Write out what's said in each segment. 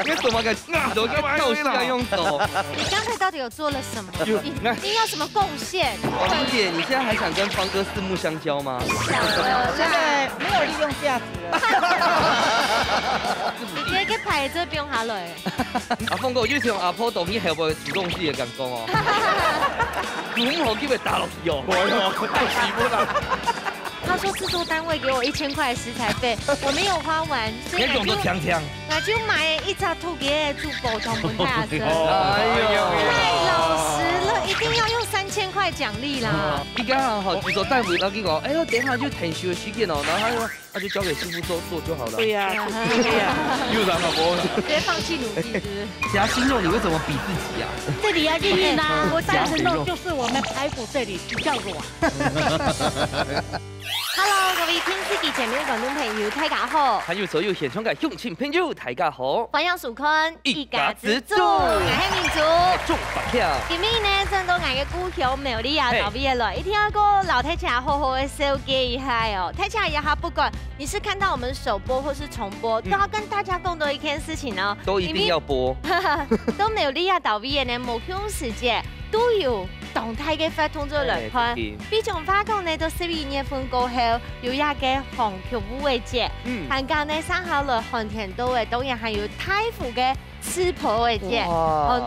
你怎么个都该跳下用手？你刚才到底有做了什么？你有什么贡献？王姐，你现在还想跟方哥四目相交吗？想了现在没有利用价值了。你这个牌子不用下来。阿峰哥，我就想阿婆同意系无主动式的感讲哦。五号机会打落去哦，太起不啦！他说制作单位给我1000块食材费，我没有花完，所以你用到强强。我就买一扎土给做补充门大生。哎呦，太老实了，一定要用3000块奖励啦。你刚好好制作单位那个，哎呦，等下就停休的时间哦，然后他说那就交给师傅做就好了。对呀，对呀。又然好不？直接放弃努力，是不是？夹心肉你为什么比自己呀？这里要硬硬啊，三层肉就是我们排骨这里比较软。Hello， 各位天之界前面嘅觀眾朋友，大家好。還有所有現場嘅鄉親朋友，大家好。歡迎收看一家之主，我係民族。中白票。今日呢，真到我嘅故鄉苗栗啊，到邊來？一定要個老太太好好嘅紹介一下哦。太太也好，不管你是看到我們首播或是重播，都要跟大家講到一件事情哦。都一定要播。到苗栗啊，到邊呢？目標時節都有動態嘅發通咗來看。比從花講呢，到12月份過後，有一個紅蕎舞嘅節，韓國呢生下來寒田島嘅，當然還有太湖嘅吃婆嘅節，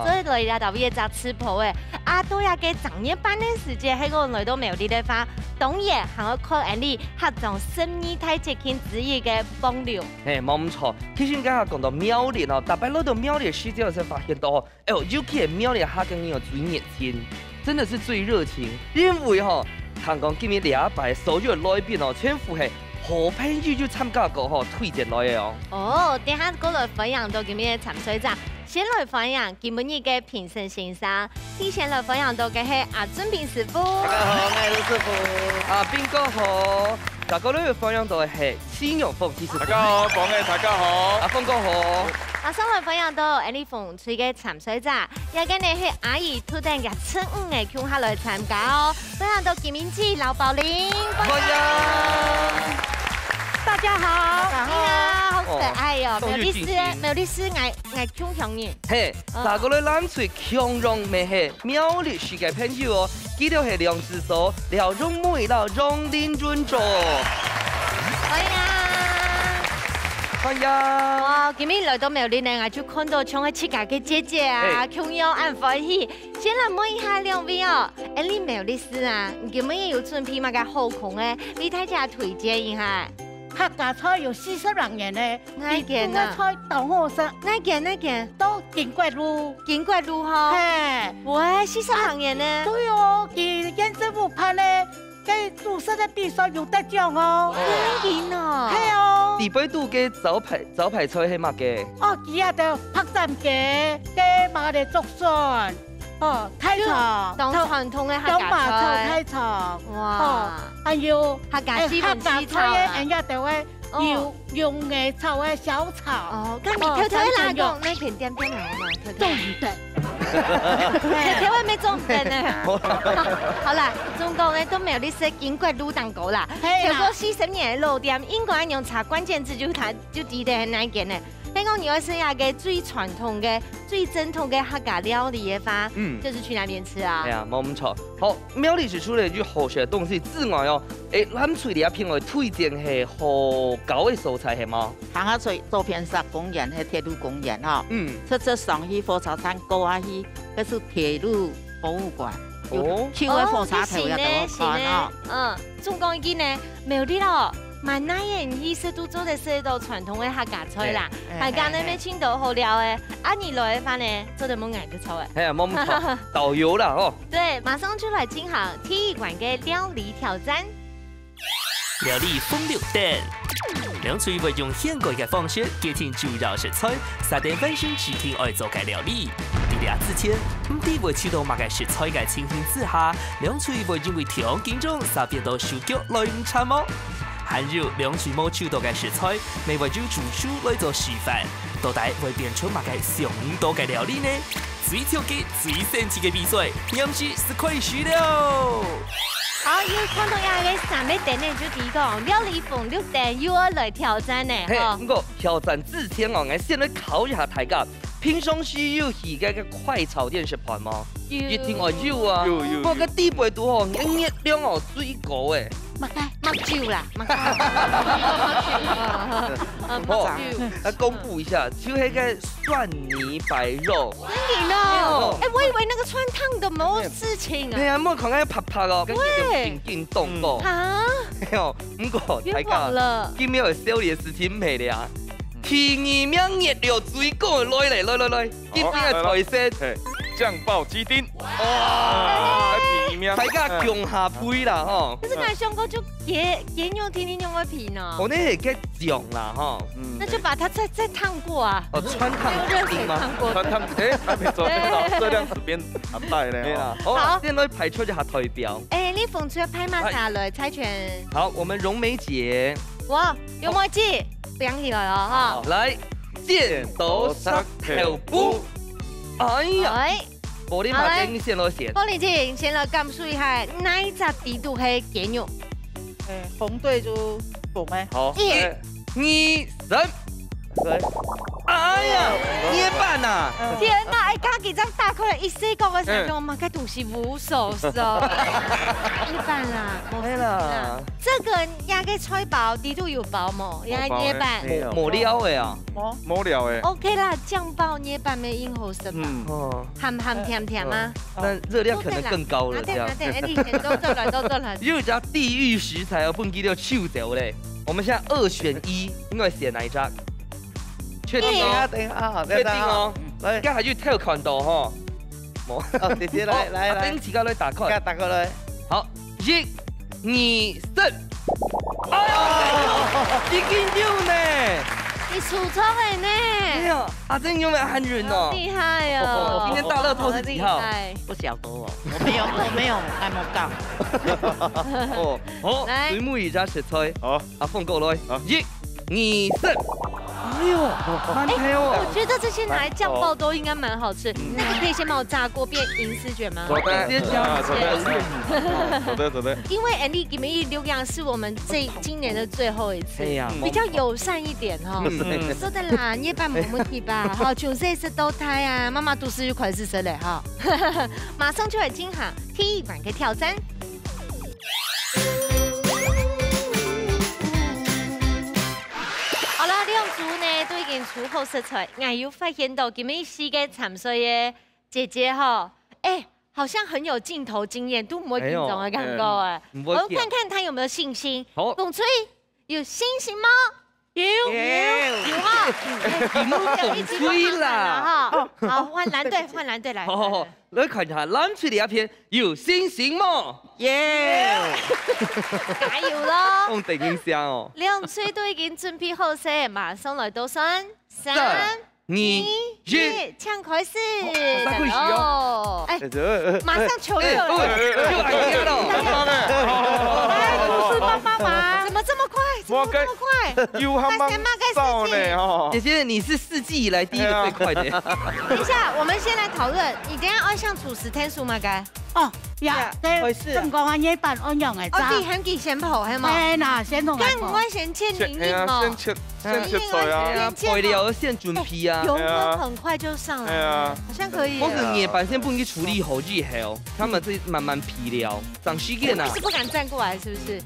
所以來啦到邊就吃婆嘅，啊都有個正月班嘅時節，喺個來到苗栗嘅話，當然還有靠人哋合種12太節慶之一嘅風流。冇唔錯，其實剛剛講到苗栗哦，大家來到苗栗時節，才發現到哦，尤其係苗栗客家人有最熱情，真的是最熱情，因為吼，香港今日禮拜所有來賓哦，全部係好朋友就參加過吼推薦來嘅哦。哦，等下過來分享到今日嘅潛水站，先來分享今日嘅評審先生，之前來分享到嘅係阿俊平師傅。大家好，我係老師傅。阿邊個好？大家呢分享到嘅係施永鳳師傅。大家好，講嘅大家好。阿峰哥好。馬上來分享到誒，你鳳吹嘅潛水站，有嘅呢係阿姨突然嘅親五嘅鄉下來參加哦。分享到김민지、劉寶玲，歡迎。大家好，你好，好可愛哦！苗栗市愛強強人。嘿，大家咧攬住強榮咩係苗栗市嘅朋友哦，記得係梁子所、廖榮梅啦、榮林尊座。歡迎。歡迎。哇，今日來到苗栗呢，我就看到像係自家嘅姐姐啊，強陽安歡喜。先來問一下兩位哦，誒，你苗栗市啊，今日有準備乜嘅好空咧？你大家推薦一下。客家菜有40人嘅呢，哪件啊？菜豆好食，哪件？都金桂路，金桂路哈。嘿，喂，40人呢？對哦，佢驗師傅拍呢，佢注冊嘅比賽有得獎哦。真哦。係哦。第八度嘅招牌菜係乜嘅？哦，佢啊就拍站嘅，嘅馬嚟竹筍。哦，太長，當傳統嘅客家菜，太長，哇！還有客家基本菜嘅，人家就會用嘅炒嘅小炒。哦，咁你跳跳嚟講，你平點點嚟嘛？中的，跳跳咩中的呢？好啦，中國咧都苗栗市金桂路蛋糕啦，超過40年嘅老店，應該用查關鍵字就記得係哪間呢？香港你要是亞嘅最傳統嘅、最正統嘅客家料理嘅話，就是去那邊吃啊。係啊，冇唔錯。好，苗栗市出了一句好食嘅東西之外哦，誒，咱翠梨片我推薦係好高嘅素菜係嗎？行下水周邊石公園係鐵路公園哈，出上去火車站過下去，嗰是鐵路博物館，有超嘅火車頭也得看哦。中國已經呢苗栗咯。萬那人意思都做的是一道傳統嘅客家菜啦，客家呢咩青島好料嘅，阿你來嘅話呢，做得冇捱嘅錯嘅。係啊，冇唔錯，導遊啦哦。對，馬上就來進行體育館嘅料理挑戰。料理風流蛋，梁翠會用現代嘅方式結合主要食材，3點半先指定愛做嘅料理。第2之前，唔知會知道乜嘅食材嘅情形之下，梁翠會因為條件中3點到手腳來唔參麼？含入兩處冇超多嘅食材，未為咗煮熟來做示範，到底會變出乜嘅上多嘅料理呢？最挑嘅、最神奇嘅比賽，臨時是開始了！好，要看到呀嘅三尾店呢，就第一個料理風6店又要來挑戰呢。不過挑戰之前哦，我先來考一下大家，平常時有去嘅快炒店食飯嗎？一定哦有啊，不過個地杯度哦，熱量哦最高誒。麥酒啦，麥來公布一下，就係個蒜泥白肉。真哦，我以為那個川燙的冇事情啊。係啊，冇看緊拍拍哦，跟住勁勁凍過。嚇！哦，唔過大家今日嘅少年事情唔係啦。第2名熱量最高嘅來，今日嘅菜色。醬爆雞丁，哇！第1名，大家共下杯啦，吼。可是剛才上過就也用甜用個皮呢。我那係個醬啦，哈。那就把它再燙過啊。哦，川燙用熱水燙過。川燙，哎，還沒做到，熱量指邊還帶咧。好，先來排出一下代表。哎，你鳳出拍馬茶來猜拳。好，我們榮美姐。哇，容梅姐，變起來了哈。來，剪刀石頭布。哎呀，我哋把經先攞先。寶麗姐，先來感受一下，哪一隻地圖係雞肉？紅隊就紅咩？好，1、2、3。哎呀，捏板呐！天哪，哎，加幾張大塊一細個嘅時候，我們該都是無手手。捏板啦，冇啦。這個也個菜包，地圖有包冇？也捏板。冇料的啊。冇料的。OK 啦，醬包捏板沒任何什麼。鹹鹹甜甜嗎？但熱量可能更高了。拿點，哎，你先都做來。又加地獄食材哦，本期都抽走嘞。我們現在2選1，應該選哪一張？確定哦，確定哦，而家係要跳群度嗬，冇，直接來，等自己來打開，打開來，好，1、2、3，哎呀，已經有呢，你出錯嘅呢，哎呀，阿珍有沒有喊人哦？厲害哦，今天大樂透是幾號？不曉得哦，我沒有，還冇到。哦，好，水母魚加食菜，好，阿鳳過來，1、2、3。哎呦，蠻香哦！我覺得這些拿來醬爆都應該蠻好吃。那個可以先幫我炸過變銀絲卷嗎？直接加，走的。因為 Andy 給你6樣是我們今年的最後一次，比較友善一點哈。說的啦，夜班冇問題吧？好，就這次都胎啊，媽媽都是快試食嘞哈。馬上就來進行第1個挑戰。都已經煮好食材，我有發現到今日四個參賽嘅姐姐哈，哎，好像很有鏡頭經驗，都唔會緊張嘅感覺哎。我們看看她有沒有信心。好，鳳翠有信心嗎？有啊！鳳翠啦，哈，好，換藍隊來。好，來看一下藍翠的一片，有信心嗎？加油咯！用定音聲哦。兩歲都已經準備好勢，馬上來倒算3、2、1，搶開始！哦，哎，馬上求救了！就來了！媽媽，怎麼這麼快？有他媽少呢哦！姐姐，你是4季以來第一個最快的。等一下，我們先來討論，你等下要上廚師天數嗎？該？哦，呀，正講下夜班安樣嘅咋？哦，啲響先跑係嘛？係嗱，先同但我先切零零哦，先切菜啊，配料先準備啊。油溫很快就上來了，好像可以。我是夜班先幫你處理好之後，他們再慢慢皮料，長時間啊。是不敢站過來，是不是？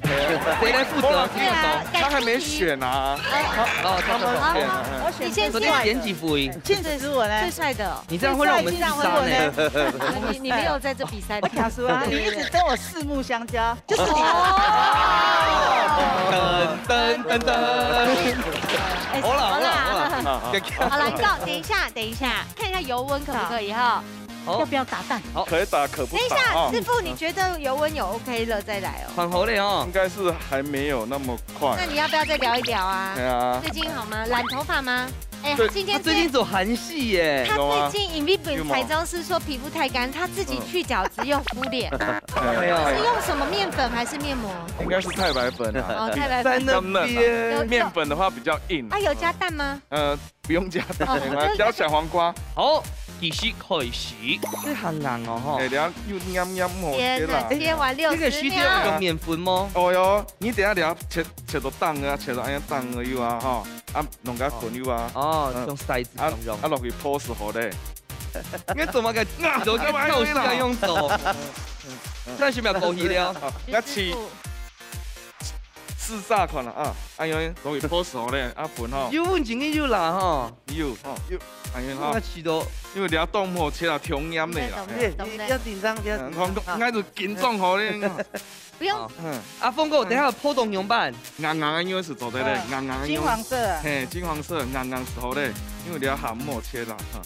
誰來負責？對啊，他還沒選啊。哦，你先選幾位？現在是我呢，最帥的。你這樣會讓我們自殺呢？你沒有在這比賽。我卡叔啊，你一直跟我四目相交，就是你。噔。好了，好了，等一下，看一下油溫可不可以哈？要不要打蛋？好，可以打，可不打。等一下，師傅，你覺得油溫有 OK 了再來哦。很好嘞哦。應該是還沒有那麼快。那你要不要再聊一聊啊？對啊。最近好嗎？染頭髮嗎？哎，他最近走韓系耶。他最近 Invision 彩妝師說皮膚太乾，他自己去角質又敷臉。是用什麼麵粉還是面膜？應該是太白粉啊。哦，太白粉。在那邊。麵粉的話比較硬。啊，有加蛋嗎？不用加蛋，加小黃瓜。好。继续开始。这很硬哦，哈。哎，然后又黏好天哪，切完60秒。这个需要用面粉吗？哦哟，你等下了切到蛋啊，切到安样蛋个有啊，哈，啊弄个粉有啊。哦，用筛子用。啊落去泡时候咧。你怎么个都个跳起来用手？这是不是勾起了？我试炸看啦啊，安样落去泡时候咧，啊粉吼。有问前个有啦哈。有吼有，安样吼。我吃到，因为了冻好切到重黏的啦。不要紧张，不要紧张。我就紧张好咧。不用。阿峰哥，等下破洞用板。硬的因为是做的咧，硬的。金黄色。嘿，金黄色，硬时候咧，因为了含冇切啦哈。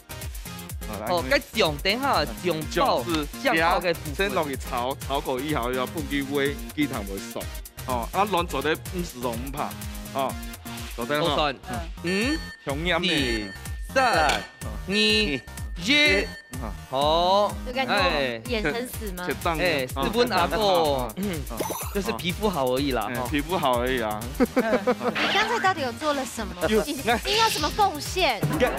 哦，该酱等下酱爆是酱爆嘅部分，先落去炒过以后，要放去煨，鸡汤会熟。哦，啊乱做的不是容怕，哦，做得好。重黏的。3、2、1，好。就感觉眼神死吗？哎，4分阿婆，就是皮肤好而已啦，皮肤好而已啊。你刚才到底有做了什么？你有什么贡献？应该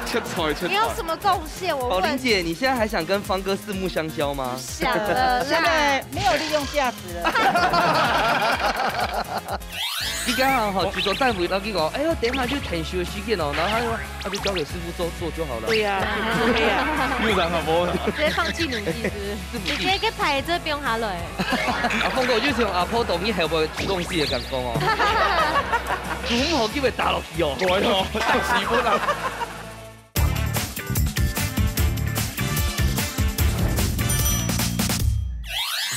切菜。你有什么贡献？我问。宝玲姐，你现在还想跟方哥四目相交吗？想了，现在没有利用价值了。你刚好好去做带回到去讲，哎呦，等下就填修的时间哦，然后他就交给师傅做就好了。对呀，对呀。又然好不？直接放弃努力是不是？直接给牌子不用下来。阿峰哥就是用阿婆同意系无主动式的感觉哦。咁好机会打落去哦。对哦，打死不啦。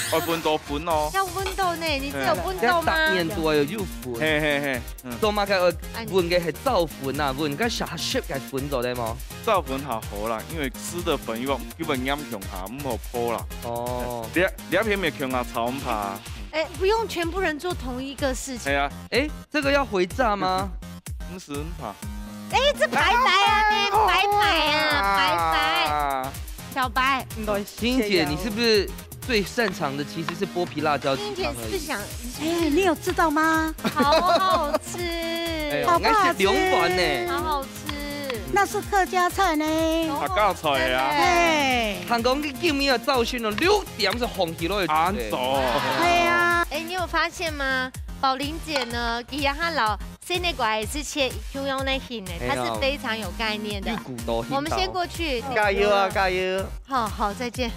要温度粉哦。要温度呢？你只有温度吗？年度有肉粉。嘿。多嘛个温嘅系皂粉啊，温个啥色嘅粉做咧冇？皂粉下好啦，因为湿的粉用基本黏强下，唔好泼啦。哦。两片面强下炒唔怕。哎，不用全部人做同一个事情。系啊。哎，这个要回炸吗？唔是唔怕。哎，这白啊，白啊，小白。欣姐，你是不是？最擅长的其实是剥皮辣椒鸡汤而已。哎，你有知道吗？好好吃，好不好吃？凉粉呢，好好吃。那是客家菜呢，客家菜啊。哎，香港嘅叫咩啊？造型哦，6點是紅起來。安走。对呀。哎，你有发现吗？宝玲姐呢，给她老现在拐是切 Q 用那型的，她是非常有概念的。我们先过去。加油啊！加油！好，再见。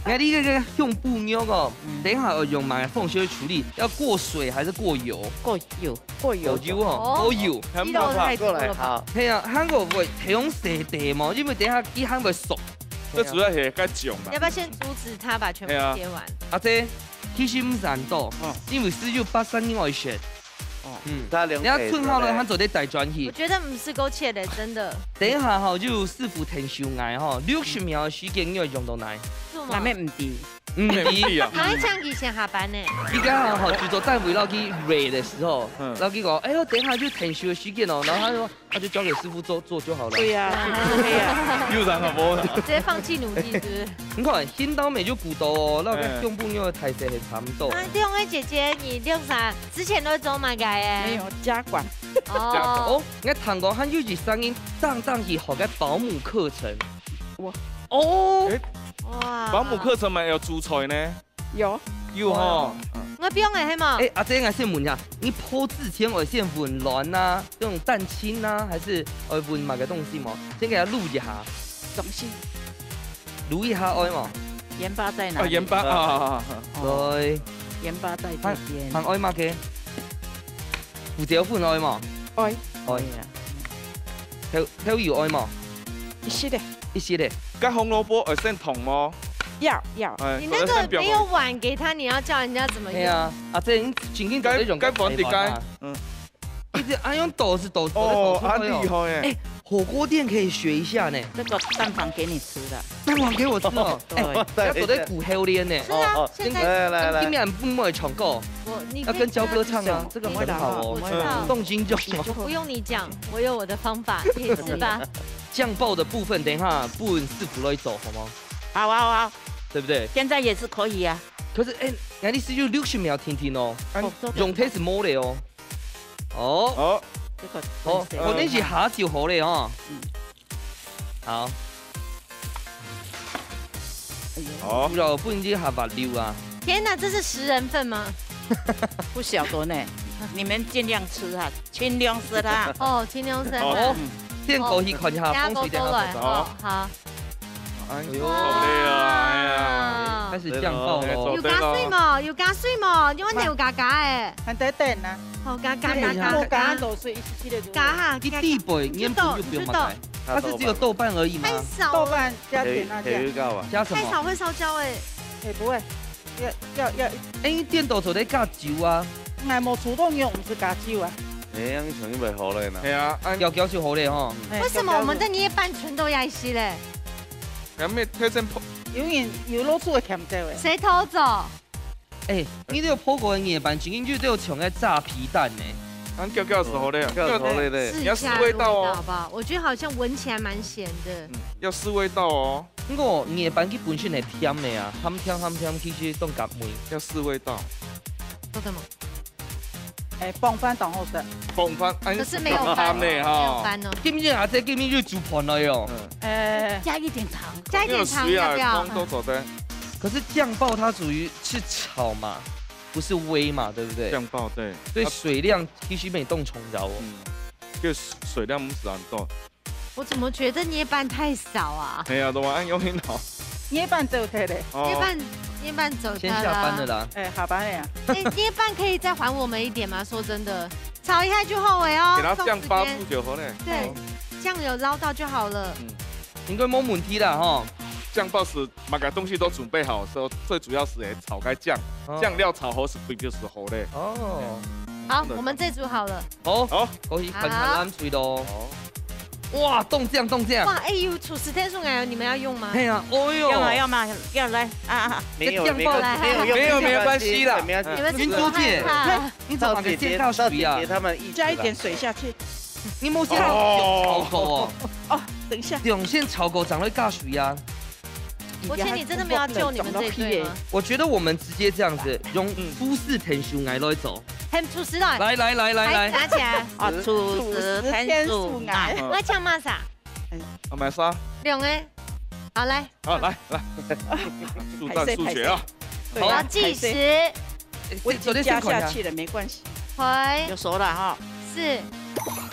你这个用布妞哦，等一下要用埋缝修处理，要过水还是过油？过油哦，过油。肌肉太多了吧？系啊，香港会提供湿地嘛，因为等下啲香会熟。这主要是该酱啦。要不要先阻止他把全部切完？阿姐，其实唔难多，因为是有8、3年外选。人家寸好了，他做啲大专戏。我觉得唔是够切的，真的。等一下哈，就师傅填修挨哈，60秒的时间你要用到奶。那咩唔掂？唔掂啊！他像以前下班呢。依家哈就做带回到去热的时候，然后结果哎呦，等一下就填修的时间哦，然后他说他就交给师傅做就好了。对呀，又然好不？直接放弃努力是不是？你看新刀美就骨头哦，那个用布妞的台色很差不多。对，位姐姐，你用啥？之前都做嘛改诶？没有家管。哦，你看唐国汉又是声音当去学个保姆课程。哇哦。哇！保姆课程咪有煮菜呢？有哈。我不用系嘛？哎，阿姐，我先问一下，你剖之前我先混卵呐，这种蛋清呐，还是混某个东西嘛？先给它卤一下。东西。卤一下爱嘛？盐巴在哪？盐巴啊。对。盐巴在这边。放爱嘛嘅？胡椒粉爱嘛？爱。爱呀。挑油爱嘛？一些的。跟红萝卜先捅吗？要。你那个没有碗给他，你要叫人家怎么用？对啊，这你今天这种该放地该。一直用豆是豆哦，很厉害耶！哎，火锅店可以学一下呢。这个蛋黄给你吃的。蛋黄给我吃哦。对，要做在骨黑脸呢。是啊，现在来，今年不会唱歌。要跟焦哥唱啊，这个很好哦。动心就不用你讲，我有我的方法，你吃吧。酱爆的部分，等一下不问师傅来走好吗？好，对不对？现在也是可以啊。可是哎，你是就60秒听哦，用体是摸的哦。哦，这个我那是下就好嘞哦。好，猪肉不应该下白溜啊！天哪，这是10人份吗？不晓得呢，你们尽量吃啊，尽量吃它。哦，尽量吃。哦，先过去看一下风水点好。好。哎呦，好累啊！哎呀，开始降爆哦。有加水冇？有加水冇？因為有加嘅。還得等啊。好加。我加落水一起的。加哈。一地杯煙盆就不用買。它是只有豆瓣而已吗？太少。豆瓣加點啊加什麼？太少會燒焦誒。不會。要。哎，電豆做得加酒啊？我冇主動用，唔是加酒啊。哎，樣成日咪好嘞呢？係啊，要求好嘞哈。為什麼我們的捏板全都要洗嘞？咁咩推薦有人有攞出嚟欠債嘅。誰偷走？哎，你這個破鍋的夜班，今天就都有搶在炸皮蛋呢。俺叫是好嘞，叫好嘞嘞。你要試味道哦。吧，我覺得好像聞起來蠻鹹的。要試味道哦。不過夜班佢本身係甜的啊，鹹甜，其實都夾味。要試味道。做什麼？哎，放飯當好食。放飯，可是沒有飯呢，哈。今天阿姐今天就煮盤了喲。加一點糖，加一點糖要不要？都走的。可是醬爆它屬於是炒嘛，不是煨嘛，對不對？醬爆對。所以水量必須沒動重着哦。就水量不是很多。我怎麼覺得捏板太少啊？係啊，都話按用電腦。捏板走開嘞。捏板走開了。先下班了啦。哎，下班了呀。捏板可以再還我們一點嗎？說真的，炒一下就好了哦。給它醬巴布就好了。對，醬油撈到就好了。應該冇問題啦哈。醬爆是每個東西都準備好的時候，最主要是炒開醬，醬料炒好是不就是好嘞。哦。好，我們這組好了。好，可以看看藍水咯。哇，凍醬！哇，哎呦，廚師特殊哎，你們要用嗎？對啊，哦呦，要嘛，要來啊！沒有關係啦。你們雲珠姐，你怎麼給介紹水啊？加一點水下去。你冇先炒過哦？哦，等一下，用先炒過，長會加水啊。我前你真的沒有要救你們這一對嗎？我覺得我們直接這樣子用蘇式甜薯奶來走。很廚師來，來，拿起來。啊，廚師甜薯奶。我要搶嘛啥？我買啥兩個。好來。好來，速戰速決啊！好，計時。我已經加下去了，沒關係。回。就熟了哈。是。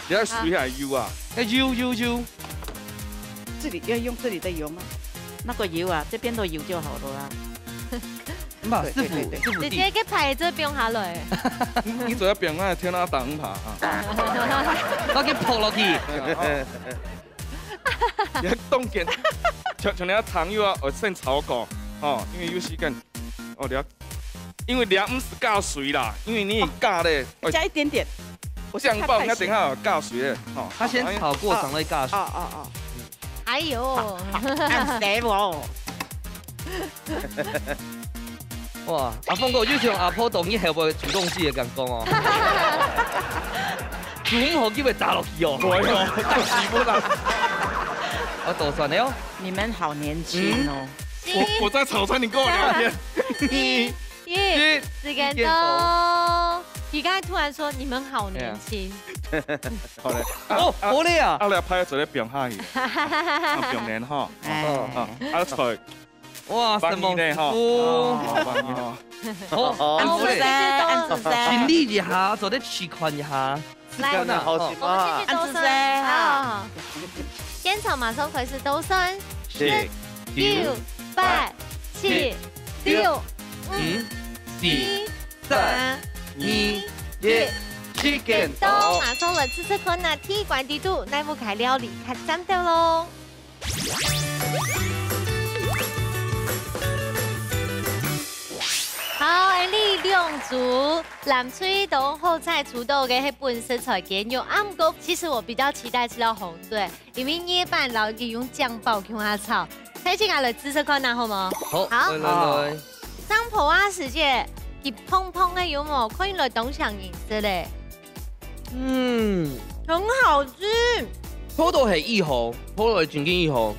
你要水還是油啊？油。這裡要用這裡的油嗎？那個油啊，這邊的油就好了啦。嘛，師傅，直接去排這邊下來。你做一邊我係聽到打爬啊！我給撲落去。你凍件，像你糖油啊，我先炒過哦，因為有時間哦了，因為涼唔是加水啦，因為你加咧，加一點點。醬爆那等下有加水咧，哦，他先炒過，上來加水。哎呦，按死我！哇，阿峰哥，就像阿婆當伊後背主動式嘅感覺哦。煮唔好，叫佢打落去哦。對哦，洗不啦。我倒算了哦。你們好年輕哦。我在炒菜，你跟我聊天。時間到。你剛才突然說你們好年輕。好嘞。哦，好嘞啊！阿你拍做啲병下去，병年哈。阿菜。哇，什麼呢？好，全力一下，做啲試看一下。來，我們繼續兜酸。好，煙草馬上開始兜酸。6、5、8、7、6、5、4、3、2、1，時間到。馬上來試試看那鐵管地圖，內幕開料理開戰鬥咯。好，你兩組藍水同後菜出道嘅係本色彩兼用暗谷。其實我比較期待吃到紅隊，因為捏板老嘅用醬爆給我炒。睇住我嚟試試看啦，好冇？好，來。上鋪啊，師姐，熱碰碰嘅有冇？可以來當場認識咧。很好吃。嗰度係1號，嗰度係全經1號。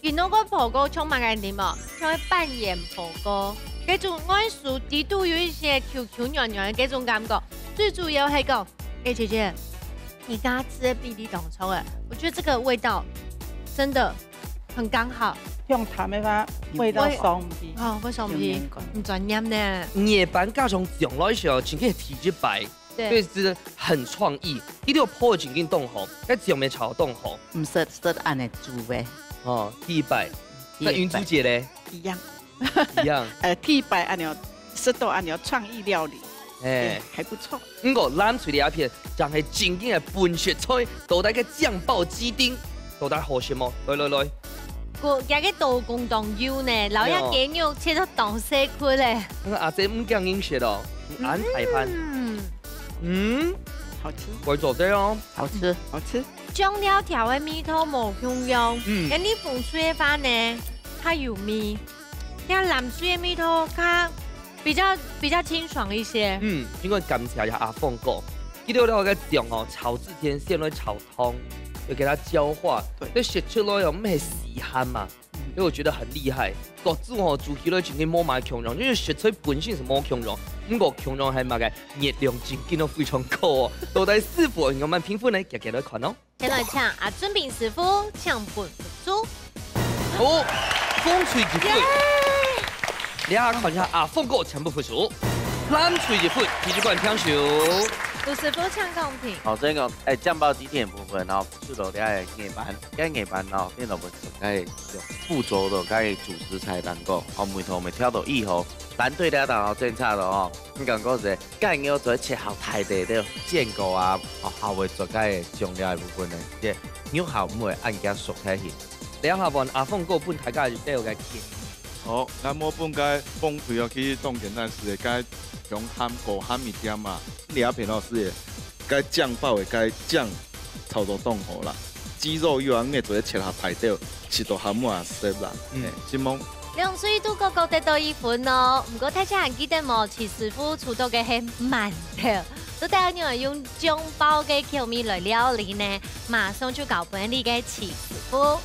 見到個火鍋充滿嘅點啊，像係扮演火鍋。這種愛薯底都有一些 QQ 軟軟的這種感覺，最主要係講，姐姐，你剛剛吃的比例當中，我覺得這個味道真的很剛好，用淡的话，味道爽皮。哦，不爽皮，唔专业呢。叶板加上酱来时候，真个体质白，所以真的很创意。伊条破真紧冻好，该酱没炒冻好。唔识安尼煮呗。哦，第一摆。那云珠姐嘞？一样。一样。第一摆按照适度按照创意料理。哎，还不错。不过咱嘴里阿片，就系正经的本色菜，到底个酱爆鸡丁，到底好食么？来。個有個刀工當腰呢，老一雞肉切到當細塊咧。那個阿姐唔講英式咯，安排盤。好吃。會做得哦，好吃。醬料調嘅味道冇共用，跟你風水嘅話呢，它有味，像藍水嘅味道，它比較清爽一些。因為感謝下阿鳳哥，呢度咧我嘅醬哦，炒至天先來炒湯。要给它焦化，那食出來又唔係時限嘛，所以我覺得很厲害。各種哦煮起來真係冇買強壯，因為食材本身是冇強壯，不過強壯係乜嘅熱量真見到非常高哦。到底師傅我們評分呢？給來看哦。先來唱阿尊炳師傅唱本書。好，風吹日飛，你下看下阿鳳哥唱不服輸，冷吹日飛，繼續觀聽show。盧師傅唱公平。好，所以講醬爆雞丁部分，然後出到啲葉板，葉板然後變到唔係附着到嘅主食材能夠，後面頭咪挑到以後，藍對了當後政策咯哦，你講嗰隻雞肉再切好太地啲煎過啊，後會做嘅醬料嘅部分咧，即係肉後唔會按家熟起去。你下問阿鳳哥本大家係邊個嘅建？好，咱我本該崩潰要去當簡單事嘅，該用鹹過鹹一點嘛。兩片老師，該醬爆嘅該醬炒到凍好啦，雞肉要按咩做切下排掉，切到鹹滿食啦。先冇。兩水都個個得到一分咯，唔過大家還記得冇？徐師傅出到嘅係饅頭，都帶你用醬爆嘅口味來料理呢，馬上就搞本地嘅徐師傅。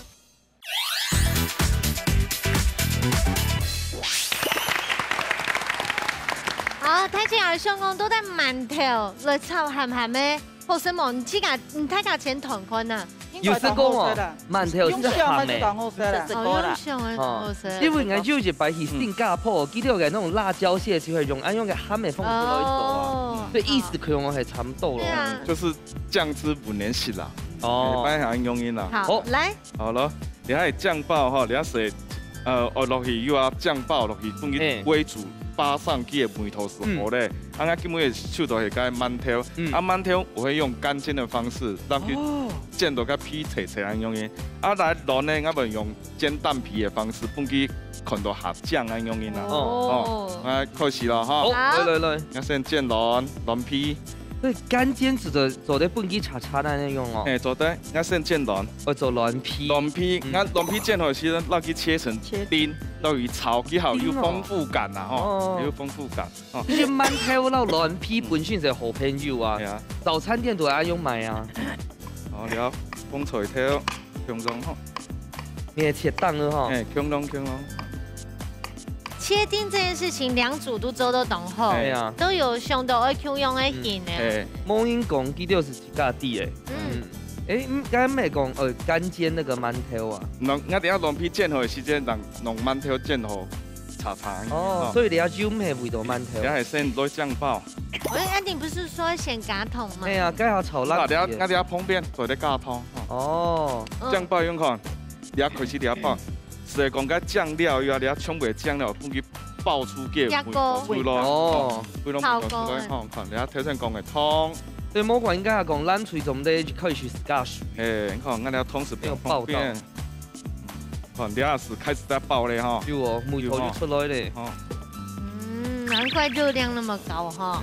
好，睇見阿相公都得饅頭來炒鹹鹹嘅，學什麼？你睇價錢同款啊？有試過哦，饅頭是鹹嘅，因為我有一擺去新加坡，見到嘅那種辣椒蟹就會用按用嘅鹹嘅方式來做啊，所以意思可能係差唔多咯。就是醬汁不粘實啦，哦，擺下用音啦。好，來，好咯，你係醬爆哈，你係食落去又要醬爆落去，放去煨煮。巴上去的梅頭是好的，啊，基本手到係個饅頭，饅頭我會用乾煎的方式，讓佢煎到個皮脆脆咁樣嘅。啊，來卵呢，我們用煎蛋皮的方式，放去看到下醬咁樣嘅啦。啊，開始啦，哈。好，來，我先煎卵皮。對，乾煎做得半機叉叉那用哦。做得，我先煎卵。我做卵皮。卵皮煎好時呢，攞去切成丁。落去炒幾好，有豐富感啊！吼，有豐富感。其實饅頭撈卵皮本身係好朋友啊，早餐店都愛用買啊。好了，放菜頭，強壯吼。你係切蛋了哈？強壯。切丁這件事情，兩組都做得懂後，都有相當愛強用嘅型呢。冇人講，佢就是自家啲嘅。剛才沒講乾煎那個饅頭啊。我等下卵皮煎好的時間，用饅頭煎好炒。哦，所以你要煮咩味道饅頭？你係先攞醬爆。安定不是說先加糖嗎？係啊，加下炒辣。我等下旁邊做啲加湯。哦。醬爆用看，你開始你爆，是講個醬料要你全部醬料放去爆出嘅味道。哦。味道出來，看你頭先講嘅湯。對，冇講應該係講冷水咁的就可以去加水。你看，我哋湯是邊爆到？看，第二是開始在爆咧哈。有哦，木頭就出來咧。難怪熱量那麼高哈。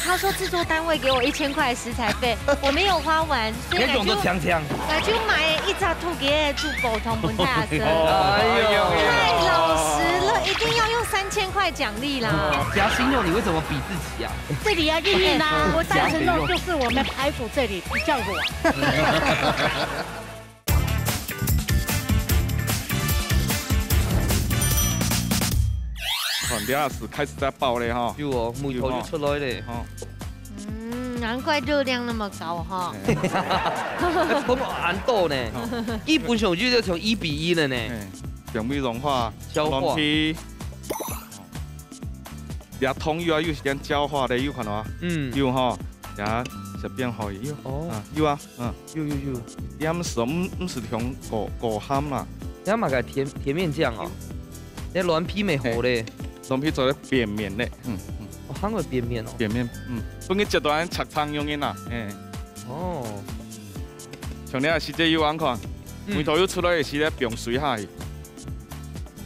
他說製作單位給我1000塊食材費，我沒有花完，所以我就買一隻兔嘅豬骨湯本太生。太老實了，一定要用3000塊獎勵啦。夾心肉，你為什麼比自己啊？這裡要硬硬啊！我夾心肉就是我們排骨這裡比較軟。第二是開始在爆咧哈。有哦，木頭就出來咧哈。难怪热量那么高哈。讲到红豆呢，基本上就从1:1了呢。表面融化，消化。俩通油啊，有时间焦化的有看到啊？有哈，呀，这边可以有。哦，有啊，有。点是唔是从果咸啦？你买个甜面酱哦，那软皮没好嘞，软皮做的扁面嘞，哦，韩国扁面哦。扁面，不过这段拆汤用的啦，哦，像你啊，实际有眼看，梅头油出来的时咧，冰水下去，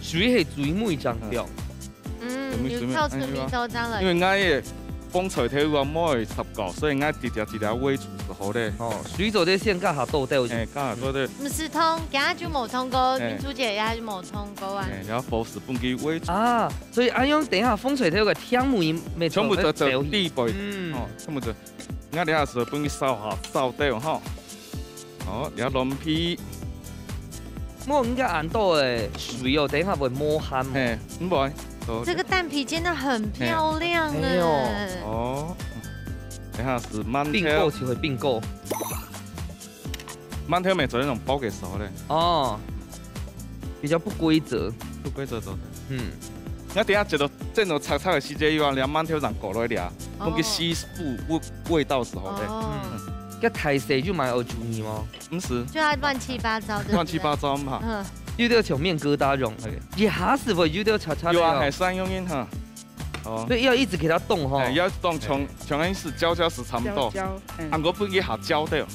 水系最美张表。有靠出米豆浆了。因为俺也风吹头啊，冇会插够，所以俺直接煨煮是好的。哦，水做啲先加下豆豆。加下豆豆。唔是通，今日就冇通过，民主姐也就冇通过啊。然后保持本机煨煮。啊，所以安用等下风吹头个香梅没全部就地背，全部就，俺等下是本机烧下烧掉哈。好，然后软皮。我应该按到诶水哦，等下会磨咸。唔会。这个蛋皮煎得很漂亮哎！哦，等下是馒头，并购就会并购。馒头没做那种包给熟的哦，比较不规则，做的。我等下觉得这种炒的时间又要连馒头上裹落去啊，弄个吸附味道时候的。个太细就买欧猪泥吗？不是，就要乱七八糟的。乱七八糟嘛。有啲像面疙瘩蓉，一下子会有啲叉叉。有啊，系三用音哈。哦，所以要一直给它动哈。要动，从开始焦是差不多，按个不给它焦掉。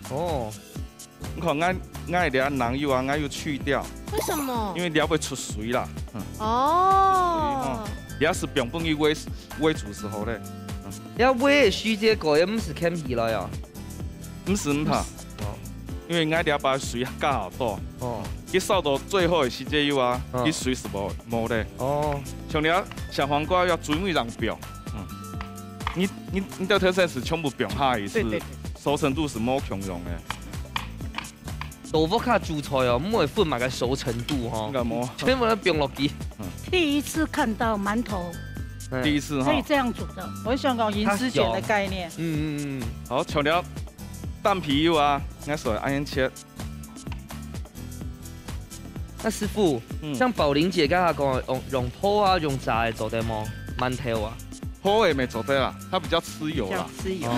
哦。你看俺俩囊油啊，俺又去掉。为什么？因为俩会出水啦。哦。俩是并不去煨煮时候嘞。要煨的时间过也唔是欠皮了呀。唔是唔怕。因为俺俩把水加好多。哦。佢烧到最后的时间有啊，佢水是冇的。哦，像你小黄瓜要专门让表，你的特色是全部表下去，是熟成度是冇强用的。豆腐卡煮菜哦，唔会分埋个熟成度哈，全部都表落去。第一次看到馒头，第一次可以这样煮的，我想讲银丝卷的概念。好，像了蛋皮有啊，俺手按样切。那师傅，像宝玲姐刚才讲用泡啊，用炸的做得吗？馒头啊，泡也没做得啦，它比较吃油啦，吃油，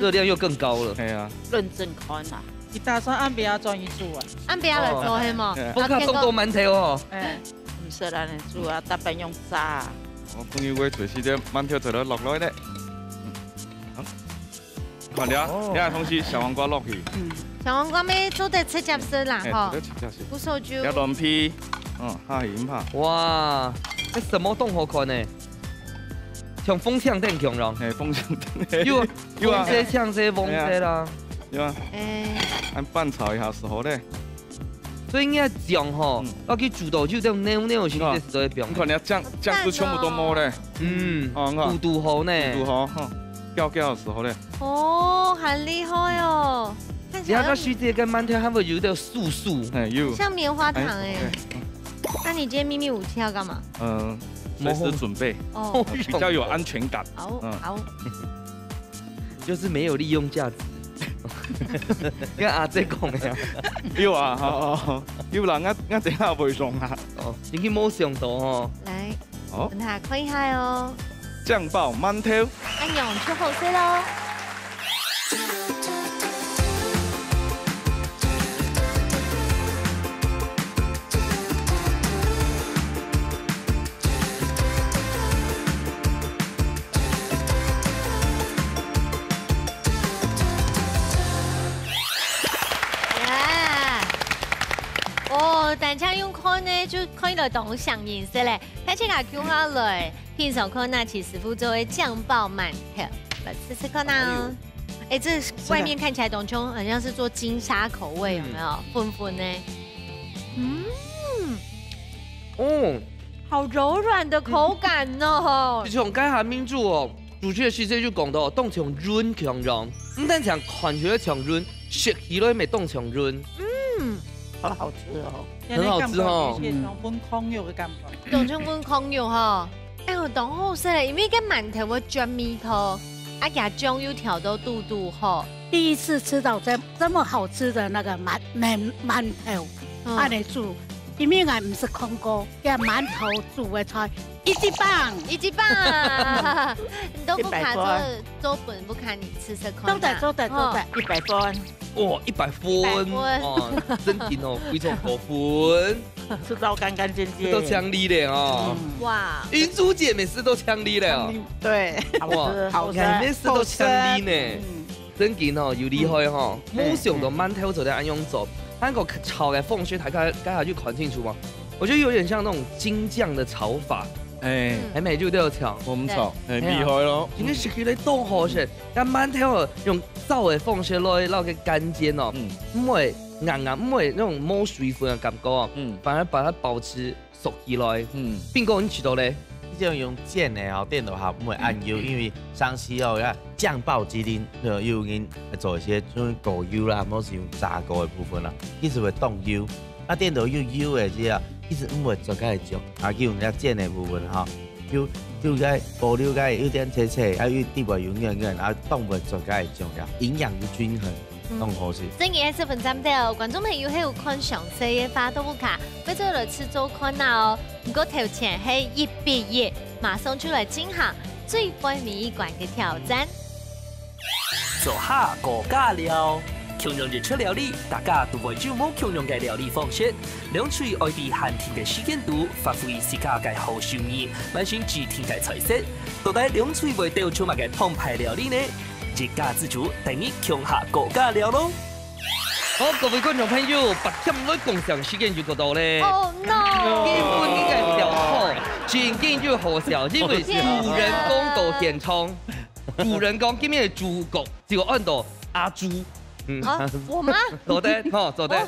热量又更高了。对啊，认真看啦。你打算按边专一煮啊？按边来做系吗？不看动作馒头哦。唔是咱来煮啊，大半用炸。我本以为就是这馒头做得落来的。看了，两个东西小黄瓜落去。小黄瓜咩做得切夹丝啦，哈，不受酒。要软皮，下盐怕。哇，这什么动好看呢？像风向灯强咯。风向灯。有啊，这像这风这啦。有啊。按拌炒一下是好的。所以应该酱哈，要去煮到就这种那种形式都会变。你看你酱汁全部都冇嘞。嘟好呢。嘟好哈。掉的时候嘞。哦，很厉害哦。你看，徐姐跟馒头还会有点素素，有像棉花糖哎。那你今天秘密武器要干嘛？随时准备，比较有安全感。好，就是没有利用价值。跟阿姐讲的。有啊，好，有啦，我等下会用啊。哦，你去摸上到哦。来，等下看一下哦。酱爆馒头。安永出后生喽。但係用看呢，就看到同上顏色咧。睇起嚟叫下來，片手看那起師傅作為醬爆饅頭，來試試看呐。哎，這外面看起來董瓊好像是做金沙口味，有沒有？粉粉呢？好柔軟的口感哦。從家下面煮哦，煮出嘅時節就講到凍像潤強軟，唔但像看起來像潤，食起來咪凍像潤。好好吃哦，很好吃哦。温康肉嘅感覺，當中温康肉嗬，哎呦，當好食咧，因為個饅頭會沾米頭，阿牙酱油调到肚肚吼。第一次吃到这么好吃的那个馒头，按你煮，因为俺不是空锅，给馒头煮的菜，1级棒，1级棒，你都不卡周本不卡你吃这块，都在100分。哇，100分，哦，真劲哦，非常高分，吃到干干净净，都强力的哦。哇，云珠姐每次都强力的哦。对，哇，好看，每次都强力呢。真劲哦，又厉害哈！梦想的馒头做得安样做？那个炒的凤靴，大家下去看清楚吗？我觉得有点像那种京酱的炒法。还没就都要炒，我们炒，很厉害咯。应该是佢哋当好食，但馒头用燥的凤靴落去干煎哦，唔会硬，唔会那种冇水分的感觉哦，反而把它保持熟起来。边个你知道咧？这种用煎的哦，电脑下唔会按油，因为上时哦要酱爆鸡丁，要用做一些像狗油啦，或是用炸过的部分啦，一直会冻油。啊，电脑用油的只啊。一直唔会做介种，啊，叫人家煎的部分哈，就介保留介有点脆脆，啊，有底部有软，啊，冻唔做介种呀，营养均衡，弄好食。今日这份餐条，观众朋友还有看详细的花豆腐卡，要做来吃做看哦。不过头前系1比1，马上就来进行最关谜馆嘅挑战。做下国家料。庆祝日出料理，大家都会注目庆祝嘅料理方式。两处外地限定嘅时间度，发挥自家嘅好手艺，完成具体嘅菜式。到底两处会调出乜嘅澎湃料理呢？一家之主带你庆下国家料咯。好，各位观众朋友，白天来共享时间就到咧。Oh no！ 基本应该小错，前景就好笑，因为主人公到现场，主人公今日的主角就按到阿朱。我吗？坐的，坐的，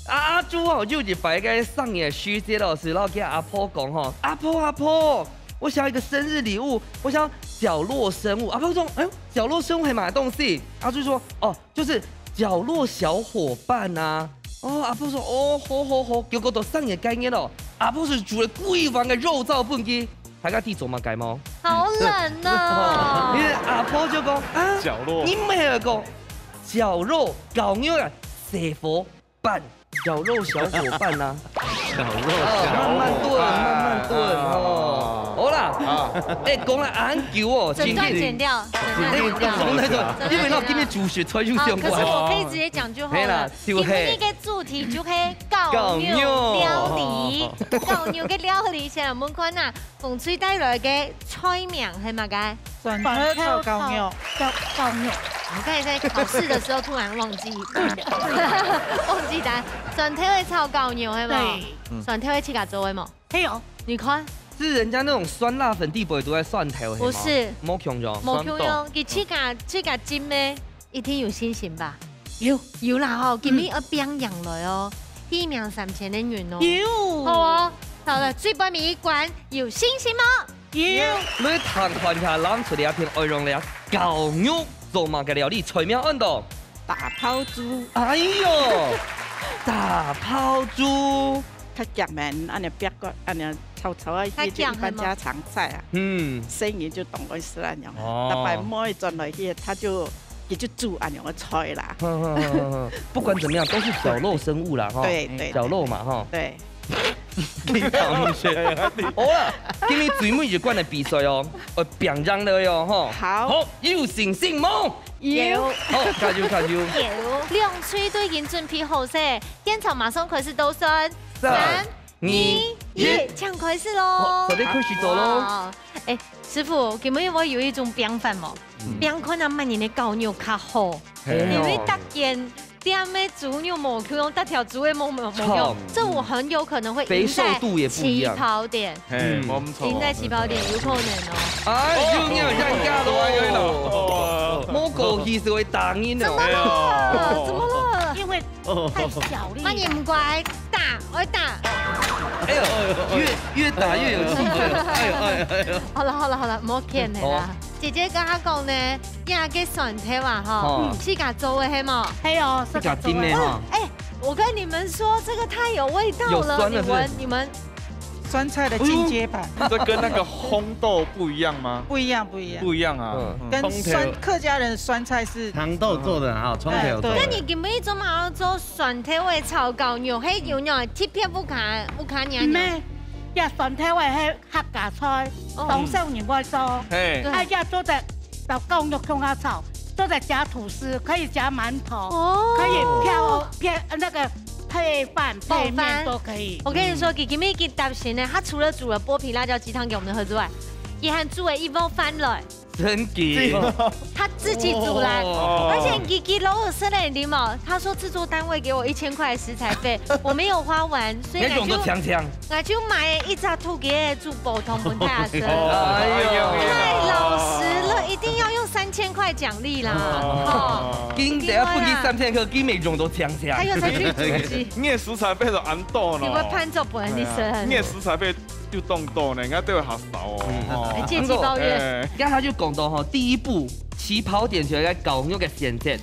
阿朱哦，就一摆个上野徐杰老师，然后给阿婆讲阿婆，我想要一个生日礼物，我想要角落生物。阿婆说，哎呦，角落生物系买东西？阿朱说，哦，就是角落小伙伴呐。哦，阿婆说，哦，好，结果到上野概念咯。阿婆是煮了贵房的肉燥饭鸡，大家地做嘛改吗？好冷哦！因为阿婆就讲角落，你没有讲。绞肉搞牛啊，写佛拌绞肉小伙伴呐，绞肉慢慢炖哦。好啦，讲了安久哦，整段剪掉，因为那今天主学才就相关。可是我可以直接讲就好了。今天一个主题就系搞牛料理，搞牛嘅料理，现在我们看呐，风吹带来嘅菜名系乜嘅？酸菜炒搞牛，搞牛。我刚才在考试的时候突然忘记答案。酸菜会炒搞牛系嘛？酸菜会切架做的嘛？嘿有，你看。是人家那种酸辣粉地不都在蒜头？不是，冇用咗，冇用。佢切架煎呢，一定有信心吧？有啦吼，今日要表扬来哦，一秒3000的元哦。有，好哦，好了，最关谜馆有信心吗？有。你谈下攬出嚟一片內容嚟啊，搞牛做嘛嘅料理，菜名按到大泡猪。哎呦，大泡猪。较鹹面，安尼煸個，安尼炒啊，迄就一般家常菜啊。生意就懂我是安樣。大概每轉來去，他就煮安樣嘅菜啦。不管怎麼樣，都是角落生物啦，哈。對，角落嘛，哈。對。你講好啦，今日最尾一關嘅比賽哦，我表揚你哦，哈。好，有信心冇？有。好，加油！有。兩區都已經準備好勢，現場馬上開始倒算。3、2、1，這樣開始咯！我哋開始做咯。哎，師傅，今日我有一種變法嘛，變可能萬年的搞牛較好，因為特件店的豬牛毛可用特條豬的毛用，這我很有可能會贏在起跑點。贏在起跑點有可能哦。哎，就要讓價咯！冇過去是會打贏怎麼了？因為太小力。那你唔乖，我打。哎呦，越打越有氣氛。哎呦。好了，唔好騙你啦。姐姐跟他講呢，亞嘅酸菜話哈，是家做的係嘛？係哦，是家煎的哈。哎，我跟你們說，這個太有味道了，你聞。酸菜的进阶版。这跟那个烘豆不一样吗？不一样，不一样，不一样啊。跟客家人的酸菜是糖豆做的啊，葱头做。那你给每一种嘛做酸菜味炒高牛，黑牛肉贴片不卡娘。咩？呀，酸菜味係客家菜，當少年愛做。嘿。哎呀，做的老公肉葱花炒，做的加吐司，可以加馒头，可以配那个配饭配面都可以。我跟你说，给妹给搭咸呢，他除了煮了剥皮辣椒鸡汤给我们喝之外，也还煮了一包饭了。真给，他自己煮来，而且给给老二生了礼貌，他说制作单位给我1000块食材费，我没有花完，所以我就买一只兔给煮煲汤本太生。哎呦，太老实了，一定要用3000块奖励啦！哦，今等下不给3000块，给每种都强。还有再去煮鸡，你的食材费就安多你会判做本地生，你的食材费就冻多呢，应该都会好少哦。借机抱怨，刚才就讲到哈，第一步起跑点就要搞那个先见。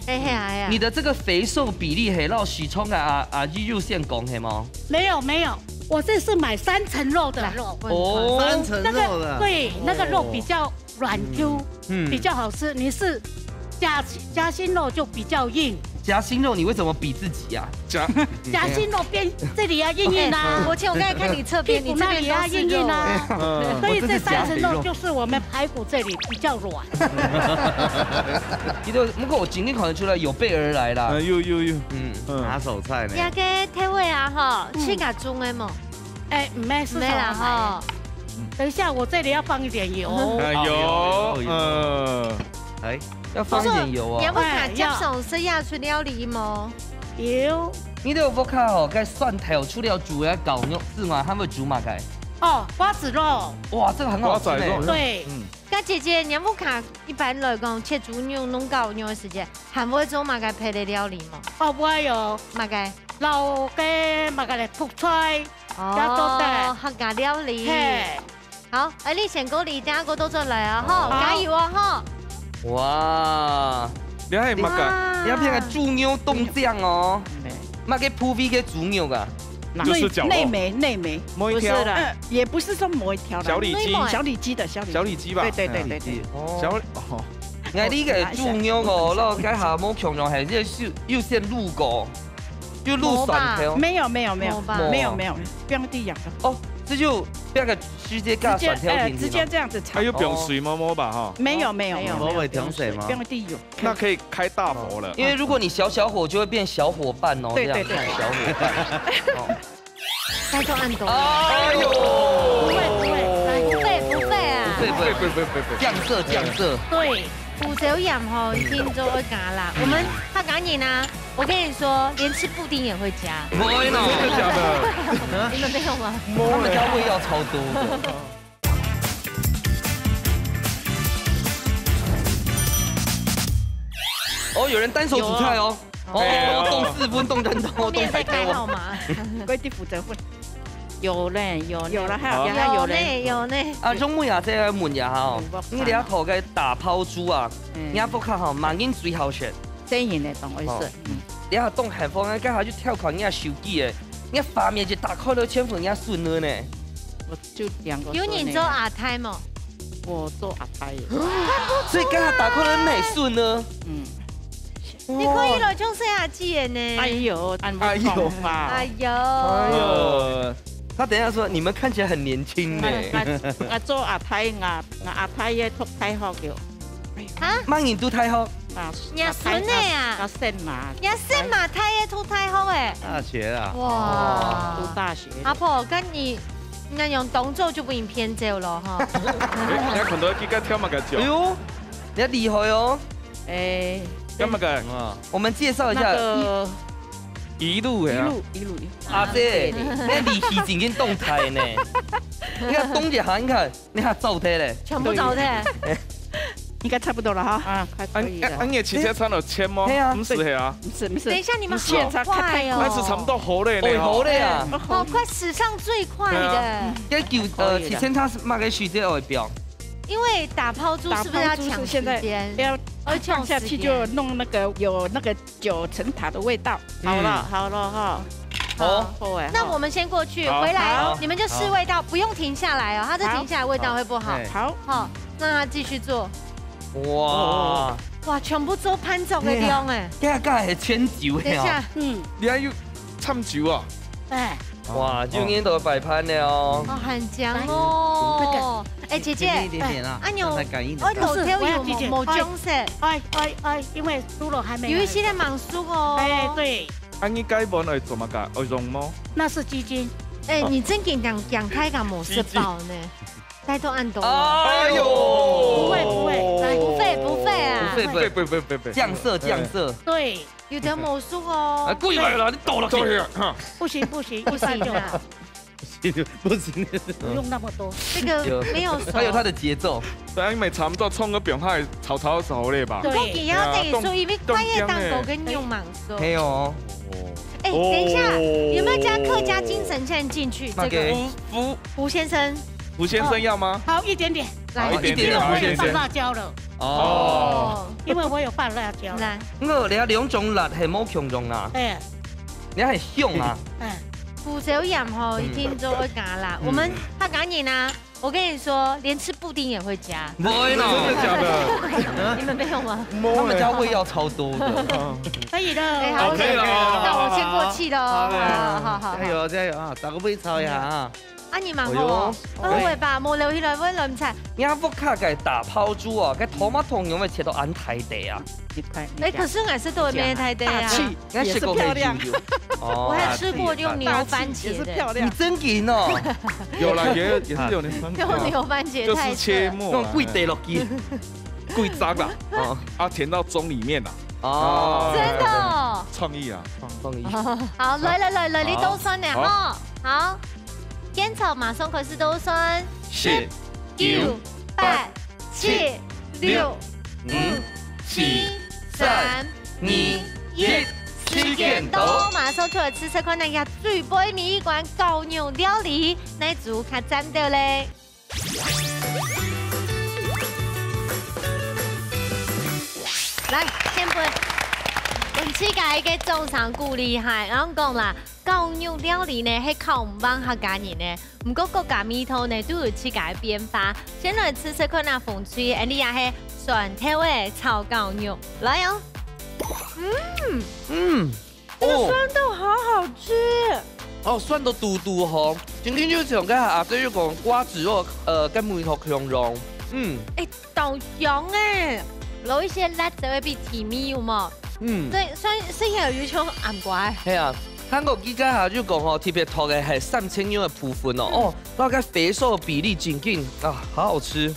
你的这个肥瘦比例黑老许冲啊日入线讲黑吗？没有，我这是买3层肉的肉。哦，3层肉的。对，那个肉比较软 Q，比较好吃。你是夹心肉就比较硬。夹心肉，你为什么比自己呀？夹心肉边这里要硬硬啊！我刚才看你侧边，你那里要硬硬啊！所以这3层肉就是我们排骨这里比较软。你都不过我今天看得出来有备而来啦。拿手菜呢。呀个体味啊哈，去甲中的嘛。哎，没事啦哈。等一下，我这里要放一点油。哎。要放一点油啊！你要不卡接受吃下去料理吗？有。你都有不卡哦，该蒜头除了煮要搞肉是吗？还会煮嘛该？哦，瓜子肉。哇，这个很好吃嘞。对。那姐姐，你要不卡一般来讲切猪肉弄搞肉的时间，还会做嘛该配的料理吗？哦，不会有。嘛该？老嘅嘛该嚟泡菜，加做的客家料理。好，你先鼓励，等下我都做来啊！哈，加油啊！哈。哇！你係乜噶？你要片个猪牛冻酱哦，嘛个铺皮个猪牛噶，就是绞肉。内眉，磨一条，也不是说磨一条小里脊的小里脊吧？对。小哦，我呢个猪牛哦，咯，家下冇强壮系即要先卤过，要卤蒜头。没有，不用地养的。哦。这就那个直接加蒜条进去，直接这样子炒。还有不用水摸摸吧哈？没有，不会停水吗？不用地油。那可以开大火了。因为如果你小火就会变小火拌哦。对，小火拌。再做按多。哎呦！不费啊！不，降色。对。不走养吼，已经做会加啦。我们他赶紧啊！我跟你说，连吃布丁也会加。不会呢，真的假的？你们没有吗？他们家味要超多的。哦，有人单手煮菜哦。哦，冻4分，冻人头，冻才开好吗？归地负责份。有了，有呢。啊，中午也即係問下吼，你哋一頭嘅打拋豬啊，你一不卡吼，萬應最好食。真然嘅，當我說。你下凍寒風，家下就跳款，你下手機嘅，你發面就打開了千份，你下順了呢。我就2個。有你做阿胎嗎？我做阿胎。所以家下打開了美順呢。你可以來中西亞記呢。哎呦，哎呦。他等一下說：“你們看起來很年輕呢。”我做阿太，我阿太也讀太學嘅。啊？乜嘢都太學？你孫呢啊？我姓馬。你姓馬，他也讀太學誒。大學啊。哇！讀大學。阿婆，跟你那用動作就不用偏走了哈。你看到幾個跳乜嘅腳？哎呦，你厲害哦！誒，咁乜嘅？我們介紹一下。一路阿姐，你離戲已經動態呢？你看東姐下，你看你看走態嘞，全部走態，應該差不多了哈。啊，可以了。你汽車餐有簽嗎？唔是啊，不是。等一下，你們好快哦！那是差不多好嘞，好嘞啊！好快，史上最快的。以前他是賣給徐姐外表。因為打拋豬是不是要搶時間？要放下去就弄那個有那個9層塔的味道。好了哈。好哎。那我们先过去，回来你们就试味道，不用停下来哦，它这停下来味道会不好。好，那他继续做。哇，全部做潘总的量哎，这个是千酒等一下，你还有掺酒啊？哎，哇，就年都摆盘了哦。很香哦。哎，姐姐，阿牛，我头条有某棕色，因为猪肉还没有一些的蛮熟哦。哎，对。你改完会怎么改？会溶吗？那是鸡精。哎，你真给讲开个某是宝呢？再多按多。哎呦，不会，来不费啊，不，降色。对，有点魔术哦。贵了，你倒了去。不行，不行啊。不行，不用那么多。这个没有熟，它有它的节奏。对，因为差不多冲个边海炒的时候嘞吧。对，也要等于说，因为快叶当狗跟牛蟒熟。没有。哎，等一下，有没有加客家精神线进去？这个胡先生。胡先生要吗？好，一点点，来一点，我有放辣椒了。哦，因为我有放辣椒。来，我俩两种辣系冇强种啊。哎，你系香啊。胡椒盐吼，一听就会加辣。我们他赶紧啊！我跟你说，连吃布丁也会加。没呢，真的假的？你们没有吗？他们家味要超多的。可以的，好，可以了。那我先过气了。好，加油啊！打个杯炒一下啊！啊，你蛮好哦，会吧？冇留起来温冷菜。亚福卡嘅打抛猪啊，嘅토마토用咪切到安太地啊。哎，可是还是都没太地啊。也是漂亮。我还吃过用牛番茄的，你真劲哦。有啦，也是有牛番茄。用牛番茄就是切末，用贵地落去，贵渣啦，填到盅里面啦。哦，真的。创意啊，创意。好，来，你都酸点哈。好。烟草马上可是都算10、9、8、7、6、5、7、3、2、1，时间到！马上出来吃这款那个最杯米馆高牛料理，那组卡赞到嘞！来，先杯。本次嘅嘅中场够厉害，然后讲啦，高牛料理呢係靠唔幫客家人呢，唔過各家味道呢都有自己嘅變化。先來吃吃看那風吹，而你也係酸甜味炒高牛，來哦。這個酸豆好好吃。哦，酸到嘟嘟吼，今天就想跟阿姐講瓜子肉，跟梅頭強溶。豆蓉誒，攞一些辣就會比甜味有冇？對，所以有種暗怪。係啊，韓國依家下就講哦，特別托嘅係3千元嘅部分哦，大概肥瘦比例緊緊啊，好好吃。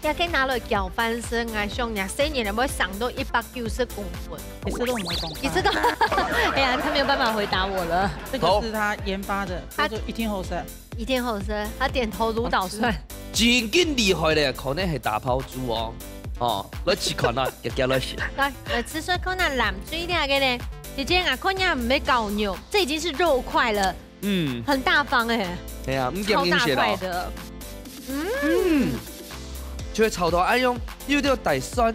也可以拿來攪翻身啊，上日4年會上到190公分。你知道我沒講？你知道？哎呀，他沒有辦法回答我了。這個是他研發的，叫做一天後生。一天後生，他點頭如搗蒜。緊緊厲害咧，可能係大拋豬哦。哦，來吃看啦，也叫來吃。來吃說看那藍水啲嘅咧，姐姐啊，看下唔係高牛，這已經是肉塊了。很大方哎。係啊，超大塊的。就係炒到愛用有啲帶蒜，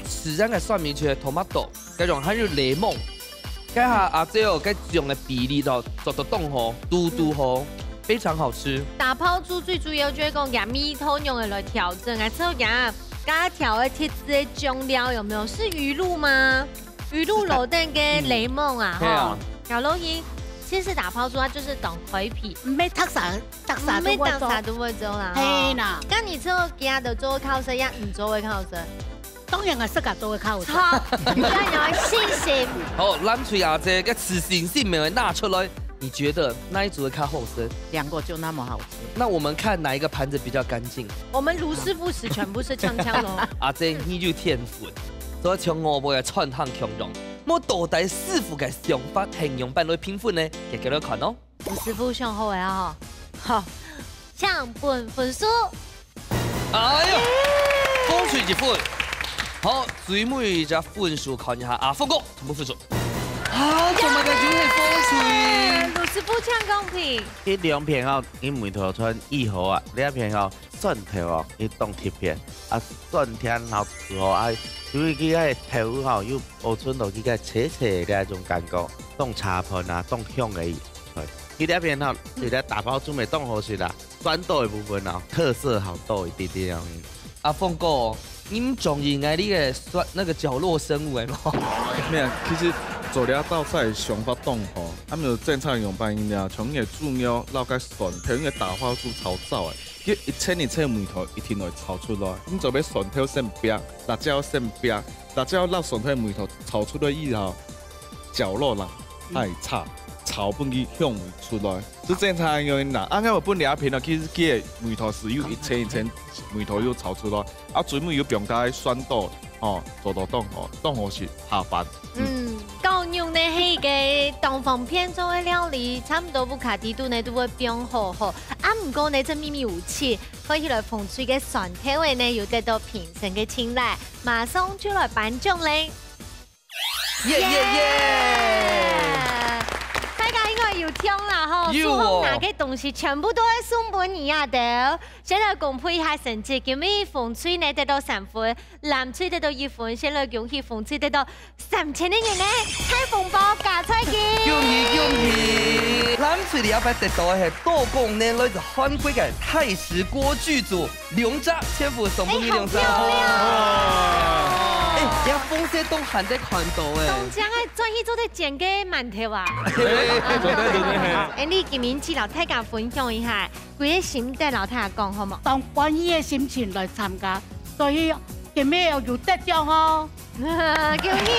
自然嘅蒜味，就係 tomato， 加上還有檸檬，加下阿姐哦，加用嘅比例就做到凍好，嘟好，非常好吃。打拋豬最主要就係講用米湯用嚟調整啊，之後加調嘅鐵質嘅醬料有沒有？是魚露嗎？魚露落蛋嘅檸檬啊，哈，搞落去。其實打拋豬它就是當開皮，唔係特啥都會做啦。係啦，咁你之後其他就做靠身，一唔做嘅靠身。當然係適合做嘅靠身。好，咁有信心。好，咱翠阿姐嘅此信心沒有拿出來，你覺得哪一組會較好吃？2個就那麼好吃。那我們看哪一個盤子比較乾淨？我們盧師傅是全部是槍咯。阿姐你就天分，所以從我們嘅串燙強融。我到底師傅嘅想法形容辦來評分呢？也叫你看哦。吳師傅上好嘅哈，好，搶分數。哎呀，恭喜一分。好，最尾隻分數看一下啊，峰哥全部分數。啊，做乜嘅就係風吹？盧師傅搶公平。呢2片哦，你梅頭川2號啊，2片哦蒜頭哦，你當貼片啊，蒜甜後之後啊。因為佢個頭吼，又補充到佢個切切嘅一種感覺，當茶盤啊，當香嘅出来。伊那边吼，是咧打包准备冻好食啦，酸豆的部分哦，特色好豆一点点。阿凤哥，你们中意爱你个酸那个角落生物的吗？没有，其实做了道菜上发冻吼，啊没有正常用办因了，从个主料捞个蒜头，因个打发出炒燥的，佢一切梅头一定会炒出来。你做要蒜头先煸，辣椒先煸，辣椒捞蒜头梅头炒出来以后，角落啦爱炒本去香味出来，是正常用啦。啊，我本来片啊，其实佢梅头是有一层梅头又炒出来，啊，专门有用加酸豆哦，做到冻哦，冻好是下饭。讲用的迄个东方片做的料理，差不多不卡地度呢都会变好好。啊，唔过呢，这秘密武器可以来风吹嘅酸甜味呢，又得到评审嘅青睐，马上就来颁奖嘞！耶耶耶！大家应该有听啦吼，所有拿嘅东西全部都係送俾你啊的。先來公布一下成績，今日風吹呢得到3分，藍吹得到1分，先來恭喜風吹得到3000元呢，猜風波加彩金。恭喜！藍吹你阿伯得到嘅係多功能來自韓國嘅泰式鍋劇組龍渣，千夫送俾你龍渣。而家風車都行得看到誒。東江嘅專去做啲剪嘅饅頭啊！你今年至老太家分享一下，佢嘅心得老太家講好冇？當關於嘅心情來參加，所以今日又得獎哦！恭喜！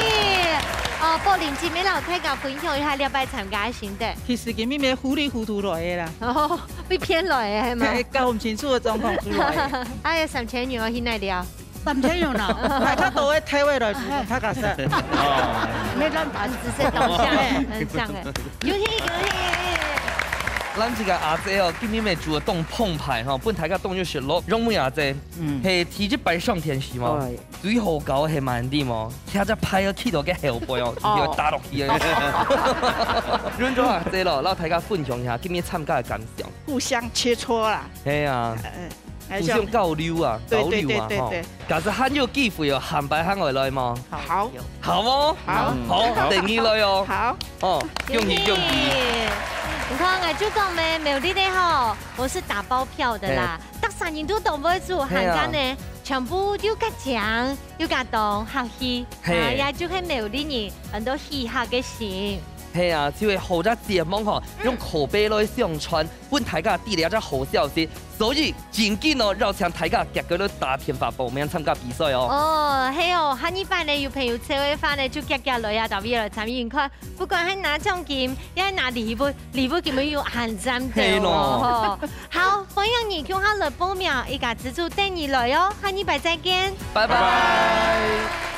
哦，柏林姐妹老太家分享一下你拜參加嘅心得。其實今日咪糊里糊塗來嘅啦，哦，被騙來嘅係咪？搞唔清楚嘅狀況出來。哎呀，3000元我去哪了3000元啦，大家都會體會來做，他假設。沒諗法，只是當下很像嘅，恭喜恭喜！咱這個阿姐哦，今年咪主動澎湃吼，本大家動咗雪落，榮妹阿姐，係提隻擺上天時嘛，最好搞係慢啲嘛，聽只派個企到嘅後背哦，直接打落去嘅。潤咗阿姐咯，讓大家分享一下今年參加嘅感想。互相切磋啦。係啊。互相交流啊，交流啊，哈！假設很有機會哦，韓白韓外來嘛。好，好麼？好，第2類哦。好，哦，恭喜恭喜！你看我就講咩，沒有你哋吼，我是打包票的啦，得3人都當唔住，韓家呢全部有個獎，有個當客氣，也就係沒有你人很多嘻哈嘅心。係啊，只會好多節目吼，用口碑來上傳，本大家啲了只好消息，所以緊緊哦，邀請大家夾個咧大片發布，明參加比賽哦。哦，係哦，下一拜呢有朋友車位翻呢，就夾來啊，特別來參與看，不管係拿獎金，亦係拿禮物，禮物佢咪要限針嘅哦。好，歡迎你叫下來報名，依家資助等你來哦，下一拜再見，拜拜。